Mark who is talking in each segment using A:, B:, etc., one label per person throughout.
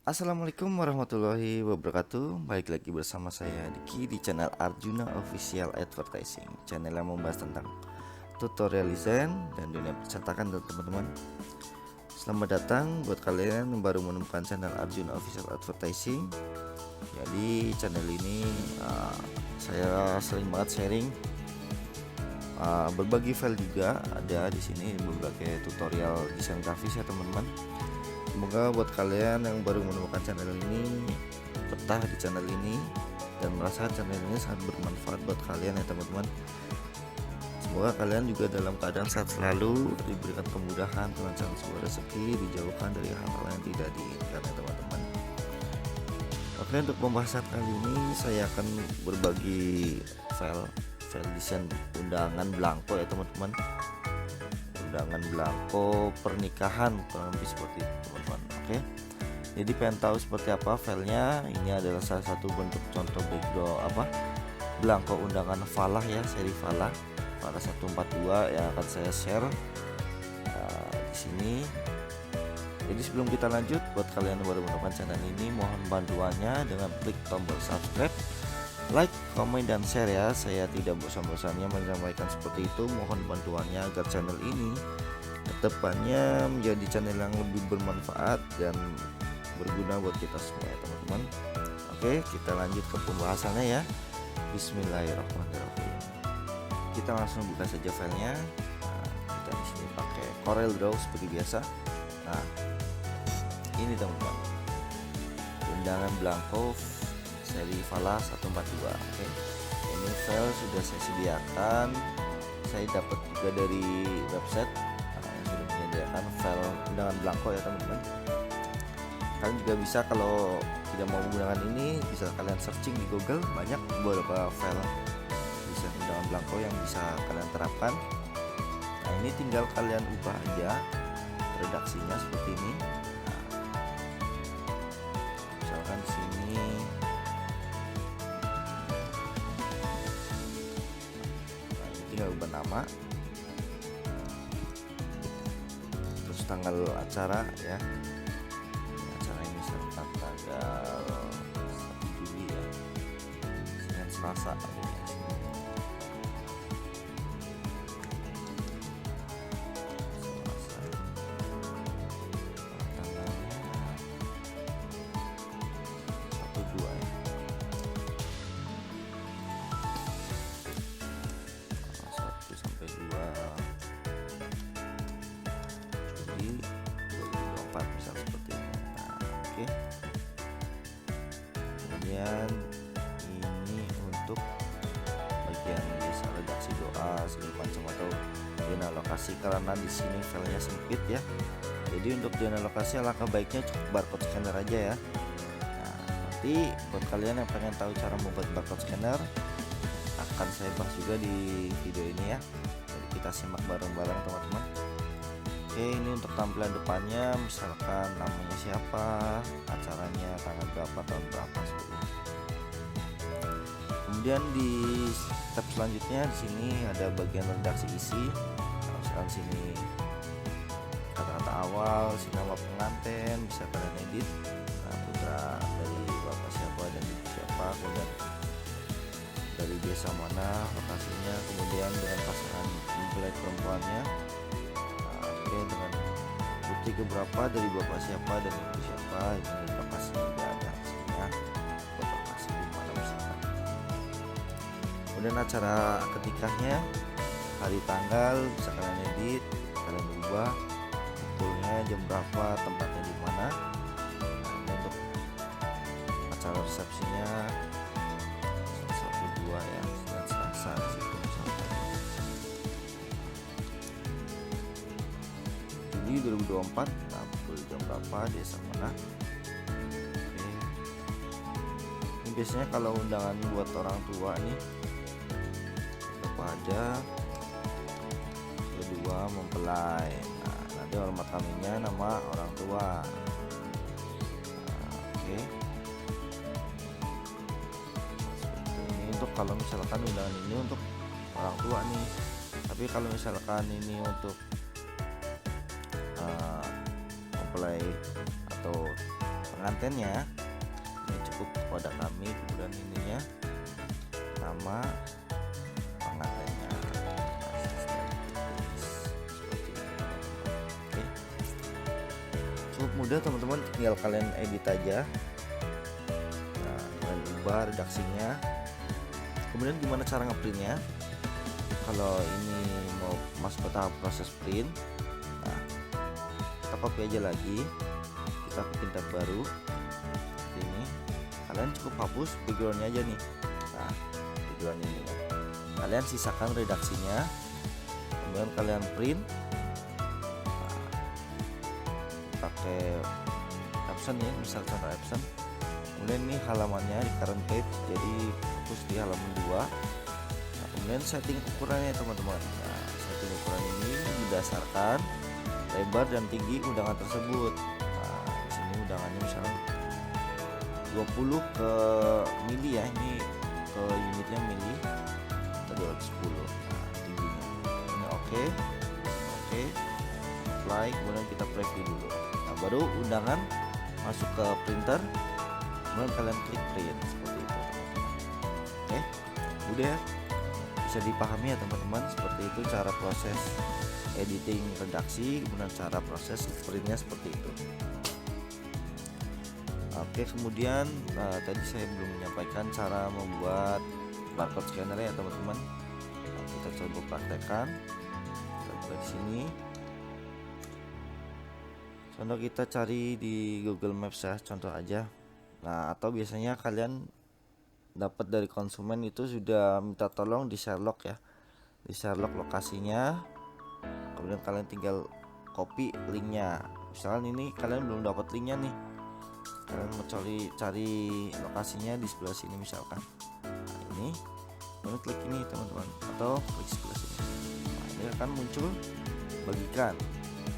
A: Assalamualaikum warahmatullahi wabarakatuh. Balik lagi bersama saya Diki di channel Arjuna Official Advertising, channel yang membahas tentang tutorial desain dan dunia percetakan teman-teman. Selamat datang buat kalian yang baru menemukan channel Arjuna Official Advertising. Jadi channel ini saya sering banget sharing, berbagi file juga ada di sini, berbagai tutorial desain grafis ya teman-teman. Semoga buat kalian yang baru menemukan channel ini betah di channel ini dan merasa channel ini sangat bermanfaat buat kalian ya teman-teman. Semoga kalian juga dalam keadaan sehat selalu, diberikan kemudahan, kelancaran sebuah rezeki, dijauhkan dari hal-hal yang tidak diinginkan ya teman-teman. Oke, untuk pembahasan kali ini saya akan berbagi file desain undangan blanko ya teman-teman. Undangan blanko pernikahan kurang lebih seperti itu teman-teman. Oke, jadi pengen tahu seperti apa filenya? Ini adalah salah satu bentuk contoh background blanko undangan falah ya, seri falah 142 yang akan saya share di sini. Jadi sebelum kita lanjut, buat kalian yang baru menemukan channel ini, mohon bantuannya dengan klik tombol subscribe, like, komen, dan share ya. Saya tidak bosan-bosannya menyampaikan seperti itu. Mohon bantuannya agar channel ini kedepannya menjadi channel yang lebih bermanfaat dan berguna buat kita semua ya teman-teman. Oke, kita lanjut ke pembahasannya ya. Bismillahirrahmanirrahim. Kita langsung buka saja filenya. Kita di sini pakai Corel Draw seperti biasa. Nah, ini teman-teman, undangan blanko seri falah 142. Oke, ini file sudah saya sediakan. Saya dapat juga dari website yang sudah menyediakan file undangan blanko ya teman-teman. Kalian juga bisa, kalau tidak mau menggunakan ini, bisa kalian searching di Google, banyak beberapa file desain undangan blanko yang bisa kalian terapkan. Nah, ini tinggal kalian ubah aja redaksinya seperti ini. Nah, misalkan di sini tinggal ubah nama, terus tanggal acara ya. Acara ini misalkan tanggal 1 Juli ya, Senin Selasa ya. Selasa. Tanggalnya 1 2 ya. 1 sampai 2 Juli 2024 misal seperti ini. Nah, oke. Kemudian ini untuk bagian bisa redaksi doa segala macam atau zona lokasi, karena di sini filenya sempit ya. Jadi untuk zona lokasi alangkah baiknya cukup barcode scanner aja ya. Nah, nanti buat kalian yang pengen tahu cara membuat barcode scanner akan saya bahas juga di video ini ya. Jadi kita simak bareng-bareng teman-teman. Oke, ini untuk tampilan depannya, misalkan namanya siapa, acaranya tanggal berapa, tahun berapa seperti ini. Kemudian di step selanjutnya di sini ada bagian redaksi isi. Nah, misalkan sini kata-kata awal, sini nama pengantin, bisa kalian edit. Nah, putra dari bapak siapa dan ibu siapa, kemudian dari desa mana lokasinya, kemudian dengan pasangan mempelai perempuannya. Nah, oke, dengan bukti keberapa dari bapak siapa dan ibu siapa, ini lokasi tidak ada hasilnya, buat lokasi di mana misalkan. Kemudian acara ketikahnya, hari tanggal bisa kalian edit, kalian ubah betulnya jam berapa, tempatnya di mana. Nah, ini untuk acara resepsinya 1 2 ya, Senin Selasa di situ misalkan. Juli 2024, nah pukul jam berapa, desa mana. Oke. Ini biasanya kalau undangan buat orang tua nih apa aja, kedua mempelai. Nah, nanti hormat kaminya nama orang tua. Nah, oke. Ini untuk kalau misalkan undangan ini untuk orang tua nih. Tapi kalau misalkan ini untuk mempelai atau pengantennya ini cukup kepada kami, kemudian ininya nama pengantennya. Oke, cukup mudah teman-teman, tinggal kalian edit aja. Nah, kalian ubah redaksinya. Kemudian gimana cara ngeprintnya? Kalau ini mau masuk ke tahap proses print, nah kita copy aja lagi, kita bikin tab baru seperti ini. Kalian cukup hapus backgroundnya aja nih. Nah, background ini ya. Kalian sisakan redaksinya, kemudian kalian print. Nah, pakai Epson ya, misal contoh Epson. Kemudian ini halamannya di current page, jadi fokus di halaman 2. Nah, kemudian setting ukurannya teman-teman. Nah, setting ukuran ini berdasarkan lebar dan tinggi undangan tersebut. Nah, di sini undangannya misalnya 20 ke mili ya, ini ke unitnya mili, ke 210. Nah, tingginya ini oke, apply, kemudian kita preview dulu. Nah, baru undangan masuk ke printer, kemudian kalian klik print seperti itu teman-teman. Oke, udah bisa dipahami ya teman-teman, seperti itu cara proses editing redaksi, kemudian cara proses printnya seperti itu. Oke, kemudian tadi saya belum menyampaikan cara membuat barcode scanner ya teman-teman. Nah, kita coba praktekkan. Kita buka di sini. Contoh kita cari di Google Maps ya, contoh aja. Nah, atau biasanya kalian dapat dari konsumen itu sudah minta tolong di Sherlock ya, di Sherlock lokasinya. Kemudian kalian tinggal copy linknya. Misalnya ini kalian belum dapat linknya nih, kalian mau cari lokasinya di sebelah sini misalkan. Nah, ini kemudian klik ini teman-teman, atau klik sebelah sini. Nah, ini akan muncul bagikan.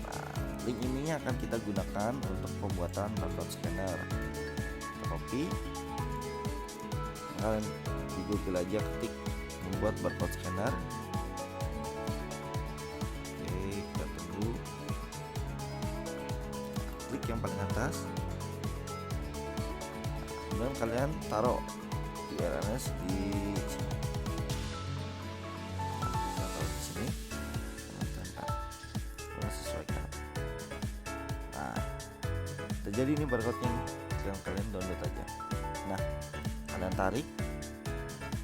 A: Nah, link ininya akan kita gunakan untuk pembuatan barcode scanner. Kita copy, kalian di Google aja ketik membuat barcode scanner. Oke, kita tunggu. Klik yang paling atas, kemudian kalian taruh URL-nya di sini. Kita taruh di sini, kalian sesuaikan. Nah, terjadi ini barcode-nya nih, sekarang kalian download aja. Nah, kalian tarik,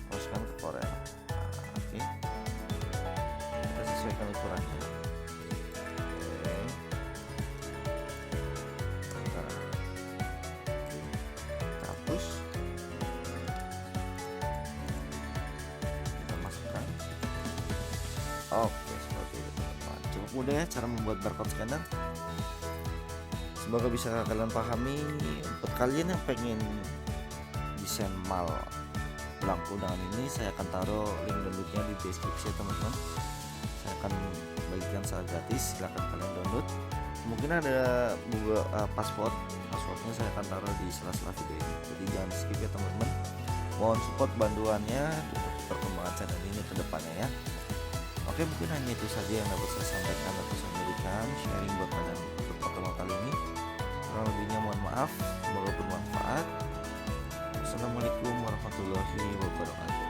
A: masukkan ke Corel. Nah, oke, kita sesuaikan ukurannya. Oke, kita hapus, kita masukkan. Oke, seperti itu teman-teman. Cukup mudah ya cara membuat barcode scanner. Semoga bisa kalian pahami. Untuk kalian yang pengen desain mal lampu undangan ini, saya akan taruh link downloadnya di deskripsi ya teman-teman. Saya akan bagikan secara gratis, silahkan kalian download. Mungkin ada passwordnya saya akan taruh di sela-sela video ini, jadi jangan skip ya teman-teman. Mohon support bantuannya untuk perkembangan channel ini ke depannya ya. Oke, mungkin hanya itu saja yang dapat saya sampaikan atau saya berikan sharing buat kalian untuk pertemuan kali ini. Kurang lebihnya mohon maaf, semoga bermanfaat. Assalamualaikum warahmatullahi wabarakatuh.